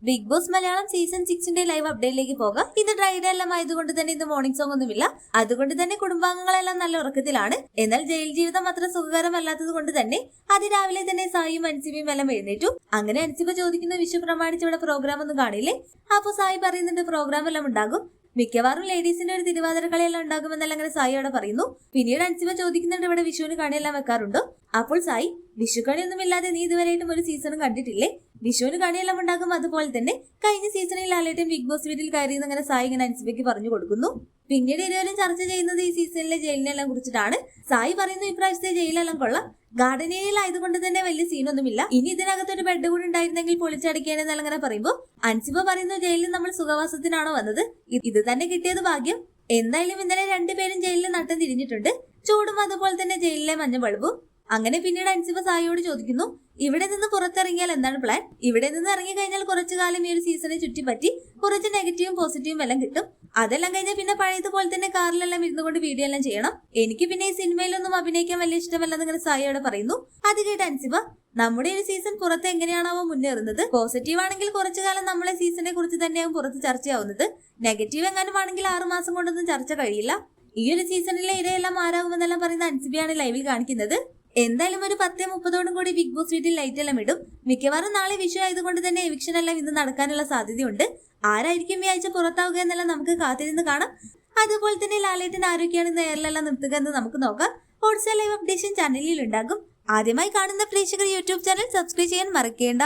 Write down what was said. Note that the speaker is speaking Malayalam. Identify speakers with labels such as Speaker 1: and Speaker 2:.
Speaker 1: Big Boss Malayalam season 6 live അപ്ഡേറ്റിലേക്ക് പോകാം. ഇത് ഡ്രൈഡേ എല്ലാം ആയതുകൊണ്ട് തന്നെ ഇന്ന് മോർണിംഗ് സോങ് ഒന്നുമില്ല. അതുകൊണ്ട് തന്നെ കുടുംബാംഗങ്ങളെല്ലാം നല്ല ഉറക്കത്തിലാണ്. എന്നാൽ ജയിൽ ജീവിതം അത്ര സുഖകരമല്ലാത്തത് കൊണ്ട് തന്നെ അതിരാവിലെ തന്നെ സായിയും അൻസിബയും എല്ലാം എഴുന്നേറ്റു. അങ്ങനെ അൻസിബ ചോദിക്കുന്ന വിഷു പ്രമാണിച്ച് ഇവിടെ പ്രോഗ്രാം ഒന്നും കാണില്ലേ? അപ്പൊ സായി പറയുന്നുണ്ട് പ്രോഗ്രാം എല്ലാം ഉണ്ടാകും, മിക്കവാറും ലേഡീസിന്റെ ഒരു തിരുവാതിര കളിയെല്ലാം ഉണ്ടാകുമെന്നെല്ലാം അങ്ങനെ സായി അവിടെ പറയുന്നു. പിന്നീട് അൻസിബ ചോദിക്കുന്നുണ്ട് ഇവിടെ വിഷുവിന് കണിയെല്ലാം വെക്കാറുണ്ടോ? അപ്പോൾ സായി, വിഷു കണിയൊന്നും ഇല്ലാതെ നീ ഇതുവരെയായിട്ടും ഒരു സീസണും കണ്ടിട്ടില്ലേ? വിഷുവിന് കണിയെല്ലാം ഉണ്ടാകും. അതുപോലെ തന്നെ കഴിഞ്ഞ സീസണിൽ ലാലേട്ടൻ ബിഗ് ബോസ് വീട്ടിൽ കയറിയെന്ന് അങ്ങനെ സായി ഇങ്ങനെ അൻസിബയ്ക്ക് പറഞ്ഞു കൊടുക്കുന്നു. പിന്നീട് ഇരുവരും ചർച്ച ചെയ്യുന്നത് ഈ സീസണിലെ ജയിലിനെല്ലാം കുറിച്ചിട്ടാണ്. സായി പറയുന്നു ഇപ്രാവശ്യത്തെ ജയിലെല്ലാം കൊള്ളാം, ഗാർഡൻ ഏരിയയിൽ ആയതുകൊണ്ട് തന്നെ വലിയ സീനൊന്നുമില്ല, ഇനി ഇതിനകത്ത് ഒരു ബെഡ് കൂടി ഉണ്ടായിരുന്നെങ്കിൽ പൊളിച്ചടിക്കാനെന്നെല്ലാം അങ്ങനെ പറയുമ്പോ അൻസിബ പറയുന്നു ജയിലിൽ നമ്മൾ സുഖവാസത്തിനാണോ വന്നത്, ഇത് തന്നെ കിട്ടിയത് ഭാഗ്യം. എന്തായാലും ഇന്നലെ രണ്ടുപേരും ജയിലിൽ നട്ടം തിരിഞ്ഞിട്ടുണ്ട്, ചൂടും അതുപോലെ തന്നെ ജയിലിലെ മഞ്ഞ ബൾബും. അങ്ങനെ പിന്നീട് അൻസിബ സായിയോട് ചോദിക്കുന്നു ഇവിടെ നിന്ന് പുറത്തിറങ്ങിയാൽ എന്താണ് പ്ലാൻ? ഇവിടെ നിന്ന് ഇറങ്ങി കഴിഞ്ഞാൽ കുറച്ചു കാലം ഈ ഒരു സീസണെ ചുറ്റിപ്പറ്റി കുറച്ച് നെഗറ്റീവും പോസിറ്റീവും എല്ലാം കിട്ടും. അതെല്ലാം കഴിഞ്ഞാൽ പിന്നെ പഴയതുപോലെ തന്നെ കാറിലെല്ലാം ഇരുന്നുകൊണ്ട് വീഡിയോ എല്ലാം ചെയ്യണം. എനിക്ക് പിന്നെ ഈ സിനിമയിലൊന്നും അഭിനയിക്കാൻ വലിയ ഇഷ്ടമല്ലെന്ന് ഇങ്ങനെ സായിയോട് പറയുന്നു. അത് കേട്ട് അൻസിബ, നമ്മുടെ ഒരു സീസൺ പുറത്ത് എങ്ങനെയാണാവോ മുന്നേറുന്നത്? പോസിറ്റീവ് ആണെങ്കിൽ കുറച്ചു കാലം നമ്മളെ സീസണിനെ കുറിച്ച് തന്നെയാവും പുറത്ത് ചർച്ചയാവുന്നത്. നെഗറ്റീവ് എങ്ങാനും ആണെങ്കിൽ 6 മാസം കൊണ്ടൊന്നും ചർച്ച കഴിയില്ല. ഈ ഒരു സീസണിലെ ഇരയെല്ലാം ആരാകുമെന്നെല്ലാം പറയുന്ന അൻസിബയാണ് ലൈവിൽ കാണിക്കുന്നത്. എന്തായാലും ഒരു 10:30 കൂടി ബിഗ് ബോസ് വീട്ടിൽ ലൈറ്റ് എല്ലാം ഇടും. മിക്കവാറും നാളെ വിഷു ആയതുകൊണ്ട് തന്നെ എവിക്ഷൻ എല്ലാം ഇന്ന് നടക്കാനുള്ള സാധ്യതയുണ്ട്. ആരായിരിക്കും ഈ ആഴ്ച പുറത്താവുക എന്നെല്ലാം നമുക്ക് കാത്തിരുന്ന് കാണാം. അതുപോലെ തന്നെ ലാലേട്ടൻ ആരൊക്കെയാണ് ഇന്ന് എയറിലെല്ലാം നിർത്തുക എന്ന് നമുക്ക് നോക്കാം. ഹോട്ട്സ്റ്റാർ ലൈവ് അപ്ഡേഷൻ ചാനലിൽ ഉണ്ടാകും. ആദ്യമായി കാണുന്ന പ്രേക്ഷകർ യൂട്യൂബ് ചാനൽ സബ്സ്ക്രൈബ് ചെയ്യാൻ മറക്കേണ്ട.